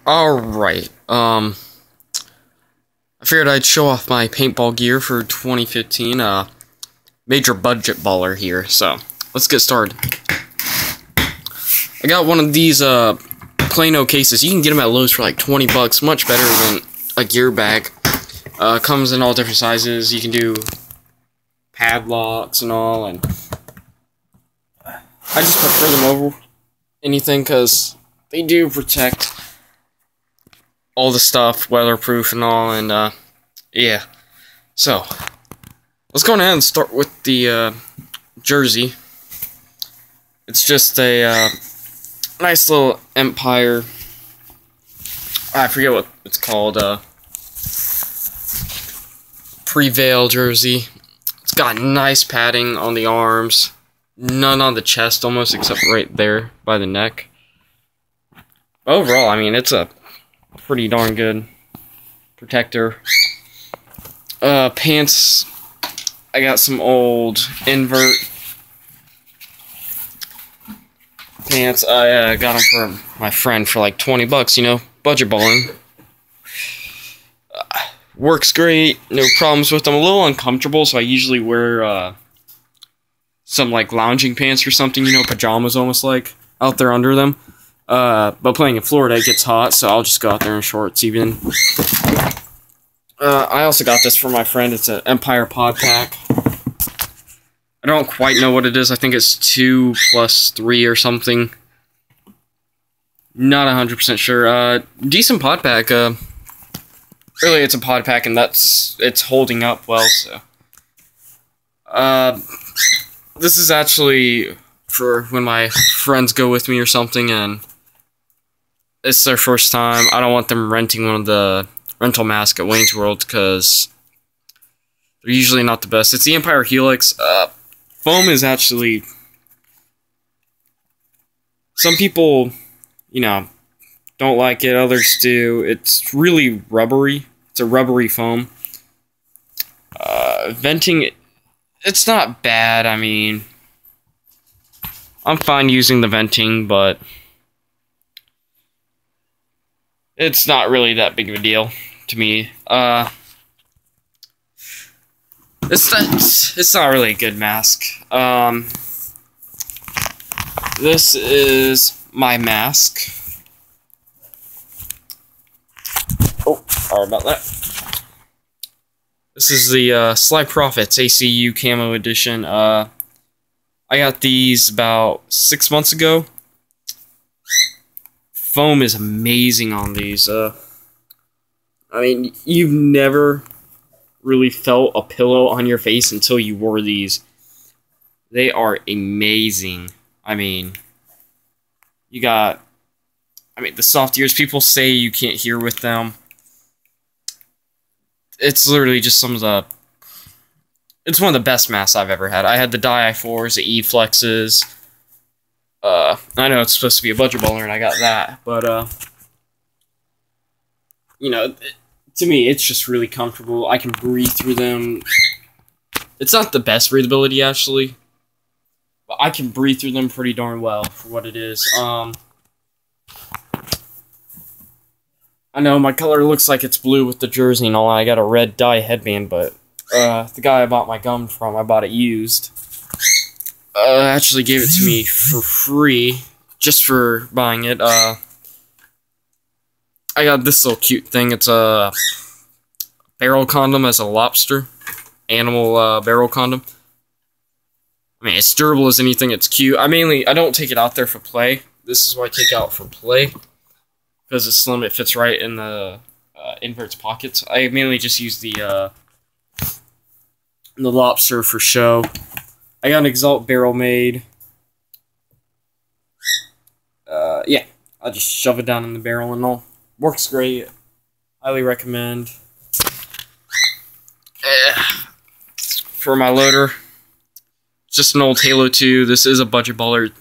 Alright, I figured I'd show off my paintball gear for 2015, major budget baller here, so let's get started. I got one of these, Plano cases. You can get them at Lowe's for like 20 bucks, much better than a gear bag. Comes in all different sizes. You can do padlocks and all, and I just prefer them over anything because they do protect all the stuff, weatherproof and all, and yeah. So let's go ahead and start with the jersey. It's just a nice little Empire. I forget what it's called. Prevail jersey. It's got nice padding on the arms, none on the chest, almost, except right there by the neck. Overall, I mean, it's a pretty darn good protector. Pants, I got some old invert pants. I got them from my friend for like 20 bucks, you know, budget balling. Works great, no problems with them. A little uncomfortable, so I usually wear some like lounging pants or something, you know, pajamas almost like, out there under them. But playing in Florida, it gets hot, so I'll just go out there in shorts even. I also got this from my friend. It's an Empire pod pack. I don't quite know what it is. I think it's 2 + 3 or something. Not 100% sure. Decent pod pack. Really, it's a pod pack, and it's holding up well, so. This is actually for when my friends go with me or something, and it's their first time. I don't want them renting one of the rental masks at Wayne's World, because they're usually not the best. It's the Empire Helix. Foam is actually... Some people, you know, don't like it, others do. It's really rubbery. It's a rubbery foam. Venting, it's not bad. I mean, I'm fine using the venting, but it's not really that big of a deal to me. It's not really a good mask. This is my mask. Oh, sorry about that. This is the Sly Profits ACU Camo Edition. I got these about 6 months ago. Foam is amazing on these. I mean, you've never really felt a pillow on your face until you wore these. They are amazing. I mean, you got... I mean, the soft ears, people say you can't hear with them. It's literally just some of the... It's one of the best masks I've ever had. I had the Dye I4s, the E-Flexes. I know it's supposed to be a budget baller, and I got that. But, you know, to me, it's just really comfortable. I can breathe through them. It's not the best breathability, actually. But I can breathe through them pretty darn well for what it is. I know my color looks like it's blue with the jersey and all. I got a red dye headband, but the guy I bought my gum from, I bought it used. Actually gave it to me for free, just for buying it. I got this little cute thing. It's a barrel condom as a lobster. Animal barrel condom. I mean, it's durable as anything. It's cute. I don't take it out there for play. This is what I take out for play. Because it's slim, it fits right in the invert's pockets. I mainly just use the lobster for show. I got an Exalt barrel made. Yeah, I'll just shove it down in the barrel and all. Works great. Highly recommend. For my loader, just an old Halo 2. This is a budget baller.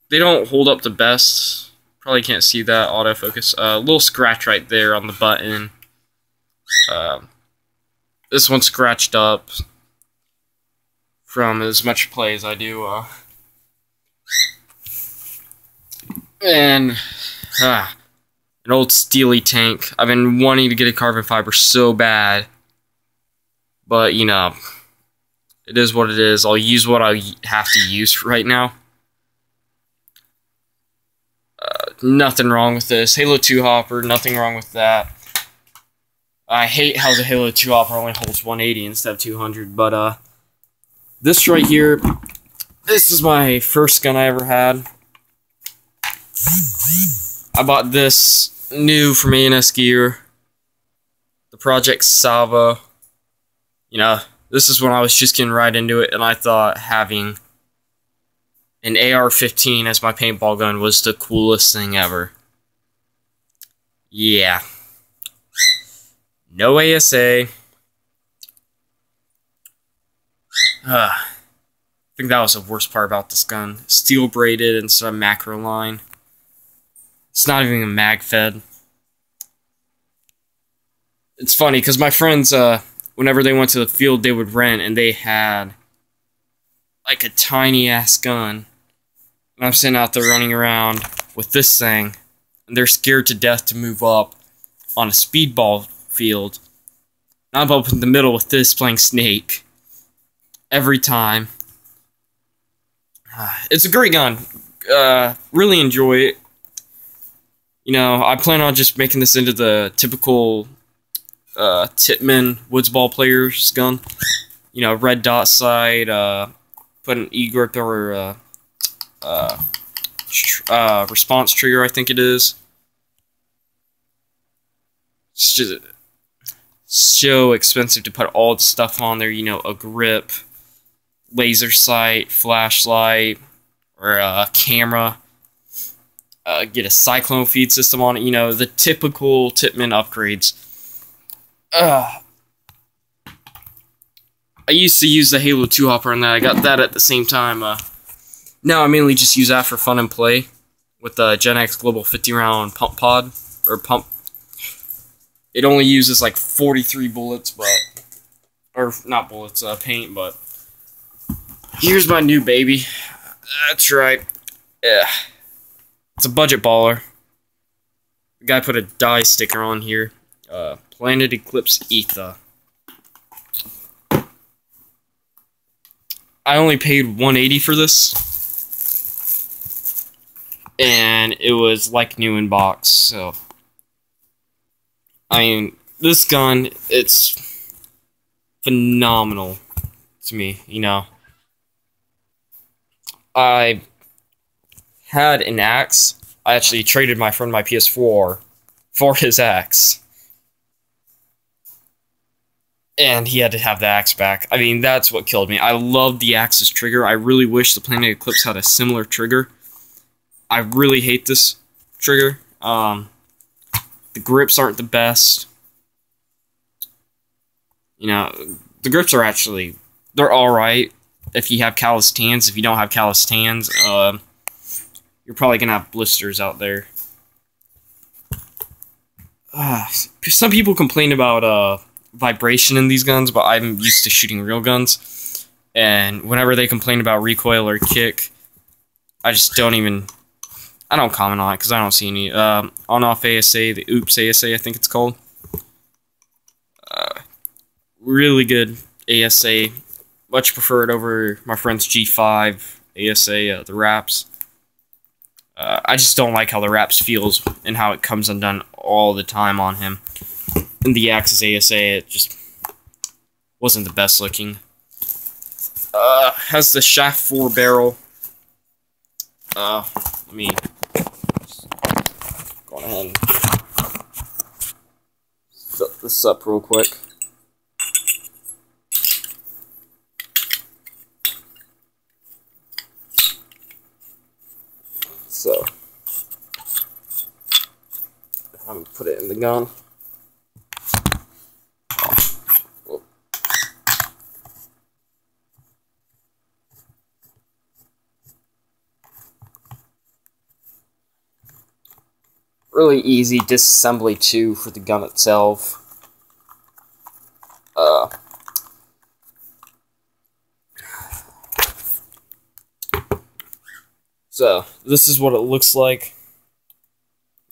They don't hold up the best. Probably can't see that autofocus. A little scratch right there on the button. This one's scratched up from as much play as I do. And an old steely tank. I've been wanting to get a carbon fiber so bad, but you know, it is what it is. I'll use what I have to use right now. Nothing wrong with this. Halo 2 hopper, nothing wrong with that. I hate how the Halo 2 hopper only holds 180 instead of 200, but this right here, this is my first gun I ever had. I bought this new from A&S Gear, the Project Salvo. You know, this is when I was just getting right into it, and I thought having an AR-15 as my paintball gun was the coolest thing ever. Yeah. No ASA. I think that was the worst part about this gun. Steel braided instead of macro line. It's not even a mag fed. It's funny because my friends, whenever they went to the field, they would rent, and they had like a tiny ass gun. And I'm sitting out there running around with this thing, and they're scared to death to move up on a speedball field. And I'm up in the middle with this playing Snake every time. It's a great gun. Really enjoy it. You know, I plan on just making this into the typical Tippmann Woods Ball player's gun. You know, red dot sight, put an E-grip or response trigger, I think it is. It's just so expensive to put all the stuff on there, you know, a grip, laser sight, flashlight, or a camera. Get a cyclone feed system on it, you know, the typical Tippmann upgrades. I used to use the Halo 2 hopper on that. I got that at the same time. Now I mainly just use that for fun and play with the Gen X Global 50 round pump pod, or pump. It only uses like 43 bullets, but, or not bullets, paint, but here's my new baby. That's right. Yeah. It's a budget baller. The guy put a dye sticker on here. Planet Eclipse Etha. I only paid $180 for this. And it was like new in box, so. I mean, this gun, it's phenomenal to me, you know. I had an axe. I actually traded my friend my PS4 for his axe. And he had to have the axe back. I mean, that's what killed me. I love the axe's trigger. I really wish the Planet Eclipse had a similar trigger. I really hate this trigger. The grips aren't the best. You know, the grips are actually, they're alright if you have calloused hands. If you don't have calloused hands, you're probably going to have blisters out there. Some people complain about vibration in these guns, but I'm used to shooting real guns. And whenever they complain about recoil or kick, I just don't even... I don't comment on it because I don't see any. On-off ASA, the Oops ASA, I think it's called. Really good ASA. Much preferred over my friend's G5 ASA, the wraps. I just don't like how the wraps feels and how it comes undone all the time on him. And the Axis ASA, it just wasn't the best looking. Has the shaft 4 barrel. Let me go ahead and set this up real quick. So, I'm gonna put it in the gun. Really easy disassembly too for the gun itself. So this is what it looks like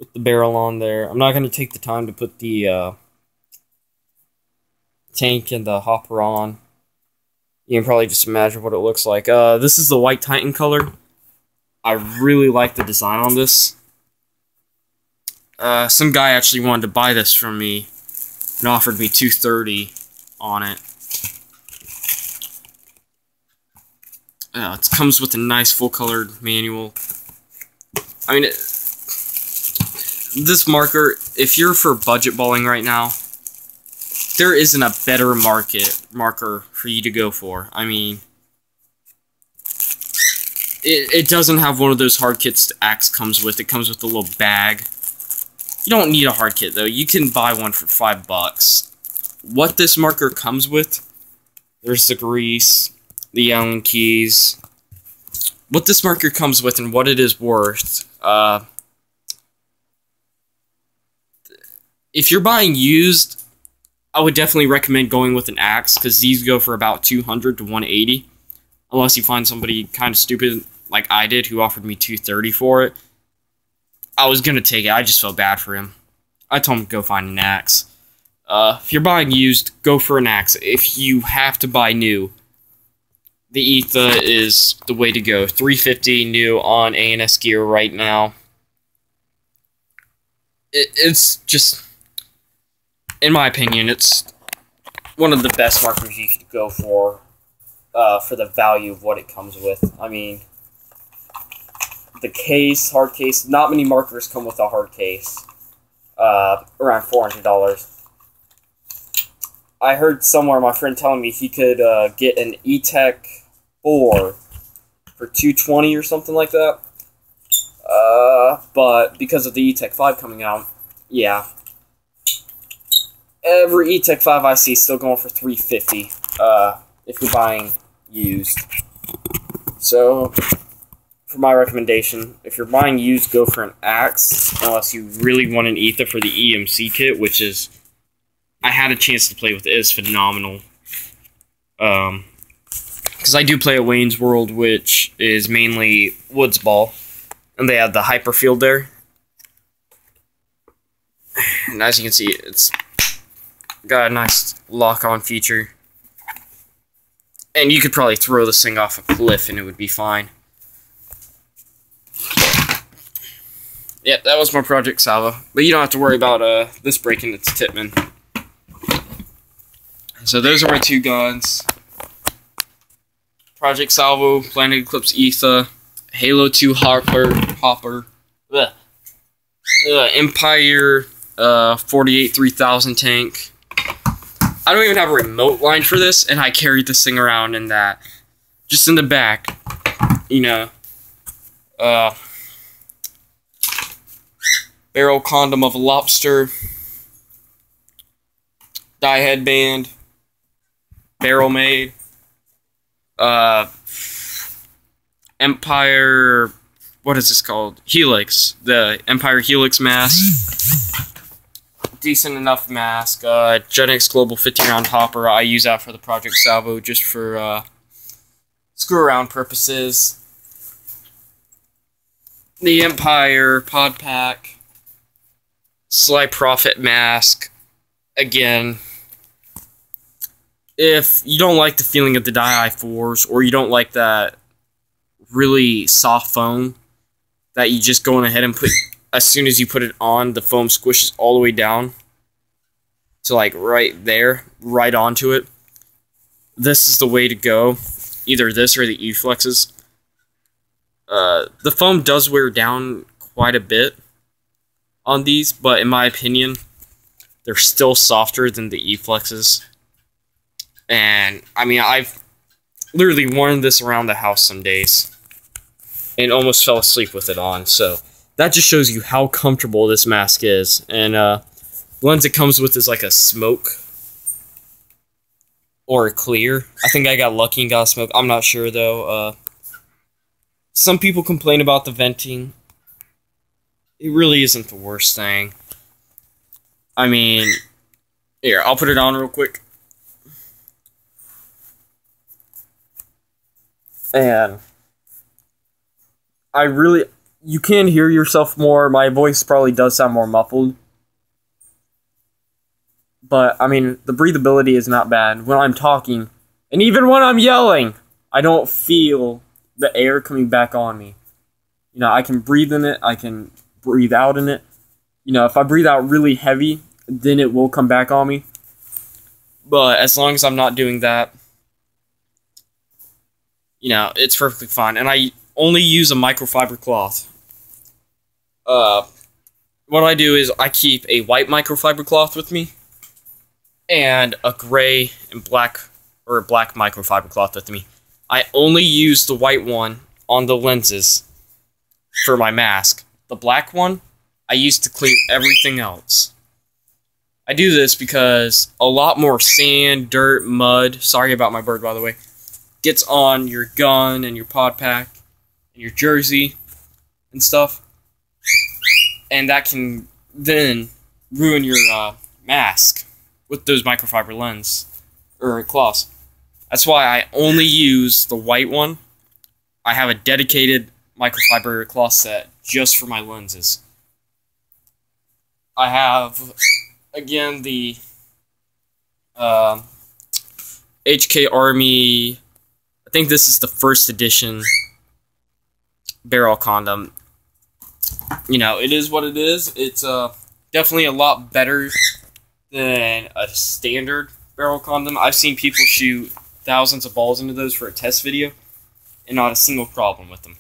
with the barrel on there. I'm not going to take the time to put the tank and the hopper on. You can probably just imagine what it looks like. This is the White Titan color. I really like the design on this. Some guy actually wanted to buy this from me and offered me $230 on it. It comes with a nice full-colored manual. I mean, this marker, if you're for budget balling right now, there isn't a better marker for you to go for. I mean, it doesn't have one of those hard kits the Axe comes with. It comes with a little bag. You don't need a hard kit, though. You can buy one for $5. What this marker comes with, there's the grease, the Allen keys. What this marker comes with and what it is worth, if you're buying used, I would definitely recommend going with an Axe, because these go for about $200 to $180, unless you find somebody kind of stupid like I did who offered me $230 for it. I was going to take it, I just felt bad for him. I told him to go find an Axe. If you're buying used, go for an Axe. If you have to buy new, the Etha is the way to go. $350 new on A&S Gear right now. It's just, in my opinion, it's one of the best markers you could go for the value of what it comes with. I mean, the case, hard case, not many markers come with a hard case. Around $400. I heard somewhere my friend telling me he could get an E-Tech 4 for $220 or something like that. But because of the E-Tech 5 coming out, yeah. Every E-Tech 5 I see is still going for $350 if you're buying used. So, for my recommendation, if you're buying used, go for an Axe, unless you really want an Etha for the EMC kit, which is, I had a chance to play with it. It's phenomenal. Because I do play at Wayne's World, which is mainly woods ball, and they have the hyper field there. And as you can see, it's got a nice lock-on feature. And you could probably throw this thing off a cliff and it would be fine. Yep, that was my Project Salvo. But you don't have to worry about this breaking its tipman. So those are my two guns. Project Salvo, Planet Eclipse Etha, Halo 2 Hopper, Empire 48 3000 tank. I don't even have a remote line for this, and I carried this thing around in that. Just in the back, you know. Barrel condom of a lobster. Die headband. Barrel made. Empire, what is this called? Helix. The Empire Helix mask. Decent enough mask. Genix Global 50-round hopper. I use that for the Project Salvo just for screw-around purposes. The Empire pod pack. Sly Prophet mask. Again, if you don't like the feeling of the Die i4s, or you don't like that really soft foam that you just go on ahead and put, as soon as you put it on, the foam squishes all the way down to like right there, right onto it, this is the way to go. Either this or the E-Flexes. The foam does wear down quite a bit on these, but in my opinion, they're still softer than the E-Flexes. And, I mean, I've literally worn this around the house some days and almost fell asleep with it on, so that just shows you how comfortable this mask is. And, the lens it comes with is like a smoke or a clear. I think I got lucky and got a smoke. I'm not sure, though. Some people complain about the venting. It really isn't the worst thing. I mean, here, I'll put it on real quick. And I really, you can hear yourself more. My voice probably does sound more muffled. But, I mean, the breathability is not bad when I'm talking. And even when I'm yelling, I don't feel the air coming back on me. You know, I can breathe in it. I can breathe out in it. You know, if I breathe out really heavy, then it will come back on me. But as long as I'm not doing that, you know, it's perfectly fine. And I only use a microfiber cloth. What I do is I keep a white microfiber cloth with me and a gray and black or a black microfiber cloth with me. I only use the white one on the lenses for my mask. The black one I use to clean everything else. I do this because a lot more sand, dirt, mud, sorry about my bird by the way, gets on your gun and your pod pack and your jersey and stuff. And that can then ruin your mask with those microfiber lens or cloths. That's why I only use the white one. I have a dedicated microfiber cloth set just for my lenses. I have, again, the HK Army, I think this is the first edition barrel condom. You know, it is what it is. It's definitely a lot better than a standard barrel condom. I've seen people shoot thousands of balls into those for a test video, and not a single problem with them.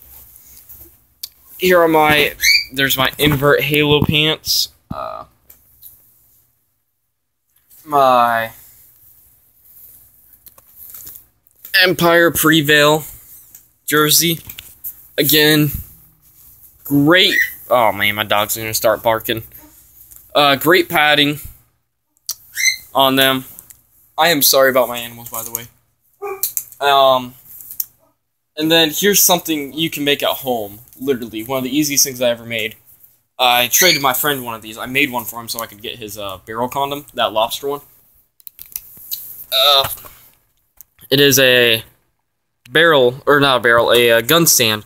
Here are there's my invert halo pants. My Empire Prevail jersey. Again, great. Oh man, my dog's gonna start barking. Great padding on them. I am sorry about my animals, by the way. And then here's something you can make at home. Literally, one of the easiest things I ever made. I traded my friend one of these. I made one for him so I could get his barrel condom, that lobster one. It is a barrel, or not a barrel, a gun stand.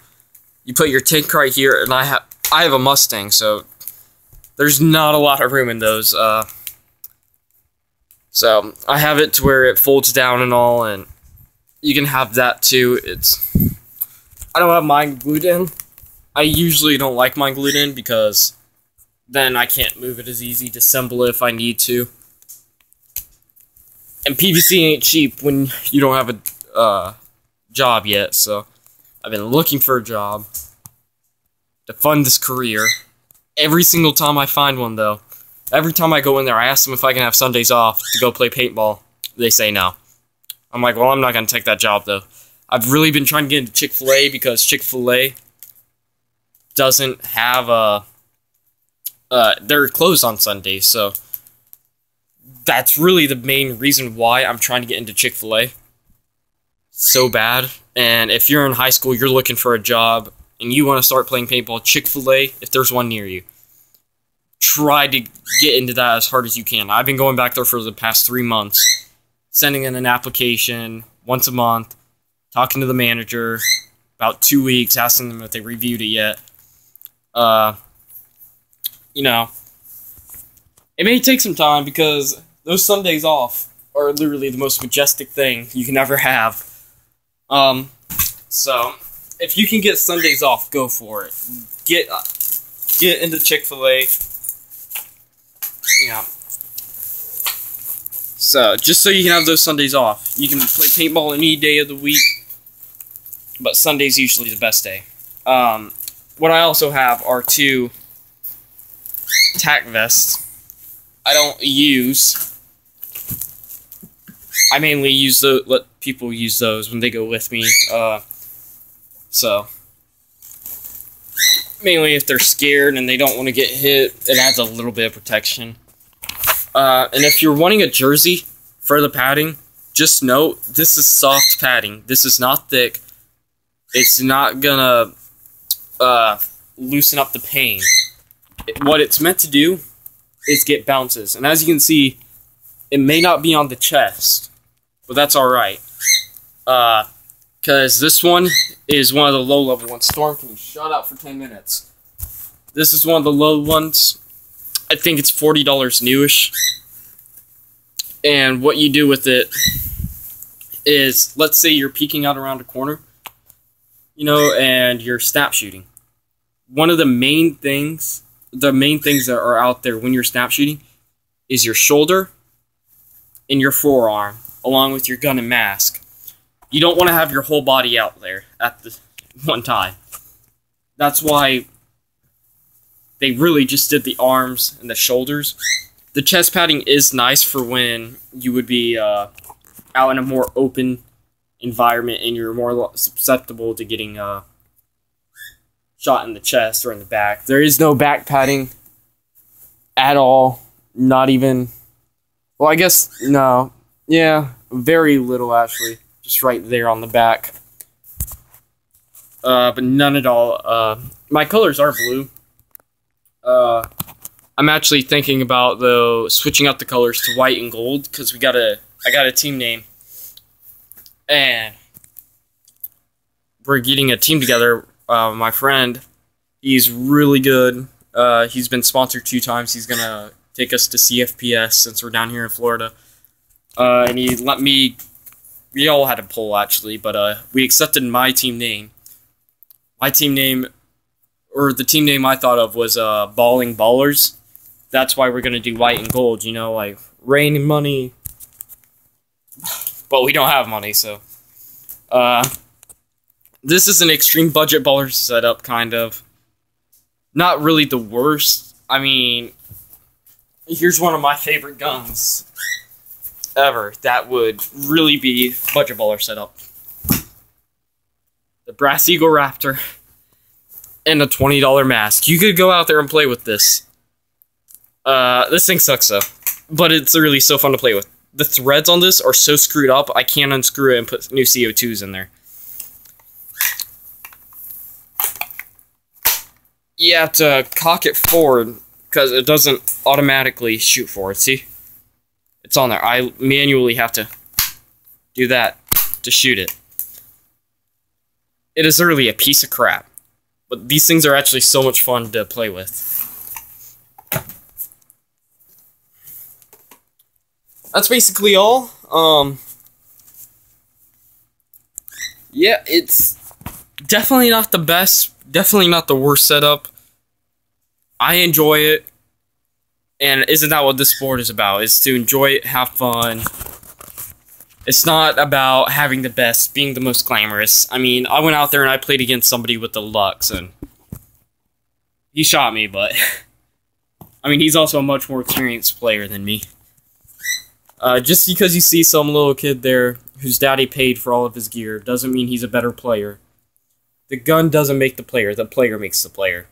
You put your tank right here, and I have a Mustang, so there's not a lot of room in those. So I have it to where it folds down and all, and you can have that too. I don't have mine glued in. I usually don't like mine glued in because then I can't move it as easy to assemble it if I need to. And PVC ain't cheap when you don't have a job yet, so I've been looking for a job to fund this career. Every single time I find one, though, every time I go in there, I ask them if I can have Sundays off to go play paintball. They say no. I'm like, well, I'm not going to take that job, though. I've really been trying to get into Chick-fil-A because Chick-fil-A doesn't have they're closed on Sundays, so that's really the main reason why I'm trying to get into Chick-fil-A so bad. And if you're in high school, you're looking for a job, and you want to start playing paintball, Chick-fil-A, if there's one near you, try to get into that as hard as you can. I've been going back there for the past 3 months, sending in an application once a month, talking to the manager, about 2 weeks, asking them if they reviewed it yet. You know, it may take some time because those Sundays off are literally the most majestic thing you can ever have. So if you can get Sundays off, go for it. Get into Chick-fil-A. You know. So just so you can have those Sundays off, you can play paintball any day of the week, but Sunday's usually the best day. What I also have are 2 tack vests. I don't use. I mainly use let people use those when they go with me. So mainly if they're scared and they don't want to get hit, it adds a little bit of protection. And if you're wanting a jersey for the padding, just note this is soft padding. This is not thick. It's not gonna loosen up the pain. What it's meant to do is get bounces. And as you can see, it may not be on the chest, but that's alright. because this one is one of the low-level ones. Storm, can you shut up for 10 minutes? This is one of the low ones. I think it's $40 newish. And what you do with it is, let's say you're peeking out around a corner, you know, and you're snap shooting. One of the main things that are out there when you're snap shooting is your shoulder and your forearm, along with your gun and mask. You don't want to have your whole body out there at the one time. That's why they really just did the arms and the shoulders. The chest padding is nice for when you would be out in a more open environment and you're more susceptible to getting shot in the chest or in the back. There is no back padding at all. Not even... Well, I guess... No. Yeah, very little, actually. Just right there on the back. But none at all. My colors are blue. I'm actually thinking about, though, switching out the colors to white and gold, because I got a team name. And we're getting a team together. My friend, he's really good. He's been sponsored 2 times. He's going to take us to CFPS since we're down here in Florida. And he let me... We all had a poll, actually, but we accepted my team name. My team name, or the team name I thought of was Balling Ballers. That's why we're going to do white and gold, you know, like rain and money. But we don't have money, so... This is an extreme budget baller setup, kind of. Not really the worst. I mean, here's one of my favorite guns ever that would really be budget baller setup. The Brass Eagle Raptor and a $20 mask. You could go out there and play with this. This thing sucks though, but it's really so fun to play with. The threads on this are so screwed up, I can't unscrew it and put new CO2s in there. You have to cock it forward, because it doesn't automatically shoot forward, see? It's on there. I manually have to do that to shoot it. It is really a piece of crap. But these things are actually so much fun to play with. That's basically all. Yeah, it's definitely not the best. Definitely not the worst setup. I enjoy it. And isn't that what this sport is about? It's to enjoy it, have fun. It's not about having the best, being the most glamorous. I mean, I went out there and I played against somebody with the Lux, and he shot me, but... I mean, he's also a much more experienced player than me. Just because you see some little kid there whose daddy paid for all of his gear doesn't mean he's a better player. The gun doesn't make the player makes the player.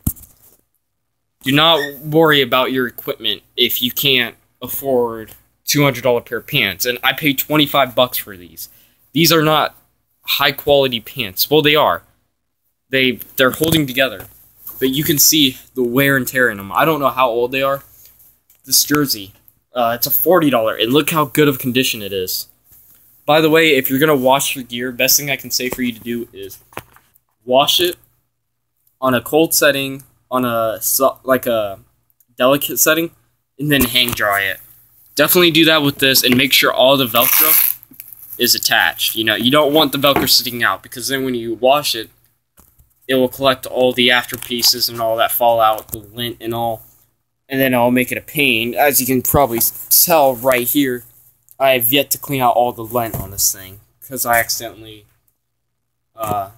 Do not worry about your equipment if you can't afford $200 pair of pants. And I paid $25 for these. These are not high quality pants. Well, they are. They're holding together. But you can see the wear and tear in them. I don't know how old they are. This jersey, it's a $40, and look how good of condition it is. By the way, if you're going to wash your gear, best thing I can say for you to do is wash it on a cold setting, on a delicate setting, and then hang dry it. Definitely do that with this, and make sure all the Velcro is attached. You know, you don't want the Velcro sticking out, because then when you wash it, it will collect all the after pieces and all that fallout, the lint and all, and then I'll make it a pain. As you can probably tell right here, I have yet to clean out all the lint on this thing, because I accidentally left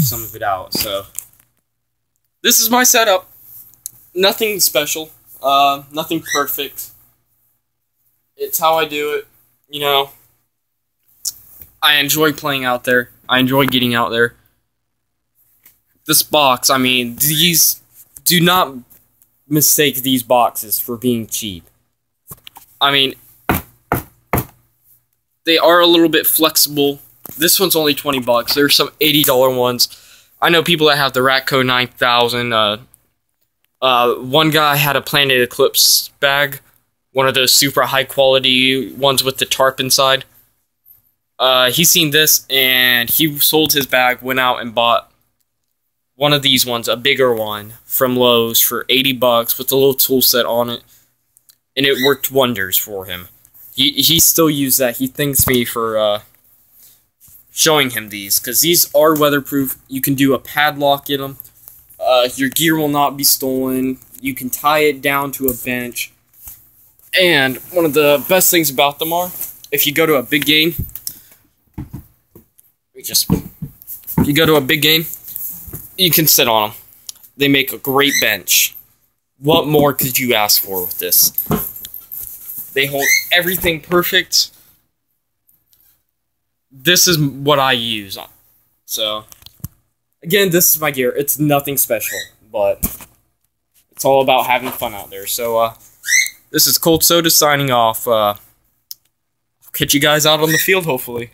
some of it out. So this is my setup. Nothing special, nothing perfect. It's how I do it, you know. I enjoy playing out there. I enjoy getting out there. This box, I mean, do not mistake these boxes for being cheap. I mean, they are a little bit flexible. This one's only $20. There's some $80 ones. I know people that have the Ratco 9000. One guy had a Planet Eclipse bag, one of those super high quality ones with the tarp inside. He seen this, and he sold his bag, went out and bought one of these ones, a bigger one, from Lowe's for 80 bucks with a little tool set on it, and it worked wonders for him. He still used that. He thanks me for showing him these, because these are weatherproof. You can do a padlock in them. Your gear will not be stolen. You can tie it down to a bench. And one of the best things about them are, if you go to a big game, if you go to a big game, you can sit on them. They make a great bench. What more could you ask for with this? They hold everything perfect. This is what I use. So, again, this is my gear. It's nothing special, but it's all about having fun out there. So, this is Cold Soda signing off. Catch you guys out on the field, hopefully.